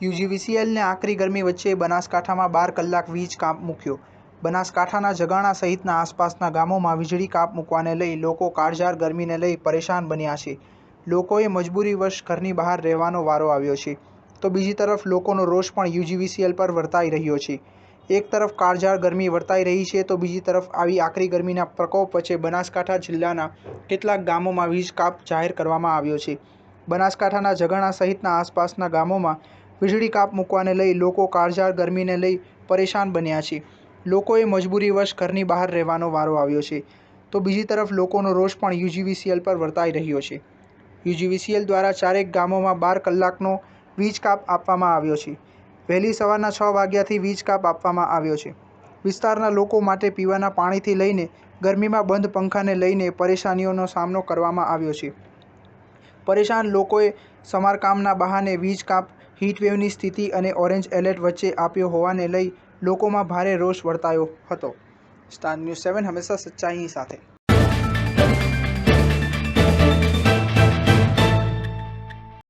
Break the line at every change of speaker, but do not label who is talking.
યુજીવીસીએલને આકરી ગરમી વચ્ચે બનાસકાંઠામાં 12 કલાક વીજ કાપ મૂક્યો. બનાસકાંઠાના જગાણા સહિતના આસપાસના ગામોમાં વીજળી કાપ મૂકવાને લઈ લોકો કાળઝાળ ગરમીને લઈ પરેશાન બન્યા છે. લોકોએ મજબૂરીવશ ઘરની બહાર રહેવાનો વારો આવ્યો છે, તો બીજી તરફ લોકોનો રોષ પણ યુજીવીસીએલ પર વર્તાઈ રહ્યો છે. એક તરફ કાળઝાળ ગરમી વર્તાઈ રહી છે, તો બીજી તરફ આવી આકરી ગરમીના પ્રકોપ વચ્ચે બનાસકાંઠા જિલ્લાના કેટલાક ગામોમાં વીજ કાપ જાહેર કરવામાં આવ્યો છે. બનાસકાંઠાના જગાણા સહિતના આસપાસના ગામોમાં વીજળી કાપ મૂકવાને લઈ લોકો કાળઝાળ ગરમીને લઈ પરેશાન બન્યા છે. લોકોએ મજબૂરીવશ ઘરની બહાર રહેવાનો વારો આવ્યો છે, તો બીજી તરફ લોકોનો રોષ પણ યુજીવીસીએલ પર વર્તાઈ રહ્યો છે. યુજીવીસીએલ દ્વારા 4 ગામોમાં 12 કલાકનો વીજ કાપ આપવામાં આવ્યો છે. વહેલી સવારના 6 વાગ્યાથી વીજ કાપ આપવામાં આવ્યો છે. વિસ્તારના લોકો માટે પીવાના પાણીથી લઈને ગરમીમાં બંધ પંખાને લઈને પરેશાનીઓનો સામનો કરવામાં આવ્યો છે. પરેશાન લોકોએ સમારકામના બહાને વીજ કાપ, હીટવેવની સ્થિતિ અને ઓરેન્જ એલર્ટ વચ્ચે આપ્યો હોવાને લઈ લોકોમાં ભારે રોષ વર્તાયો હતો. સ્ટાર ન્યૂઝ 7 હંમેશા સચ્ચાઈની સાથે.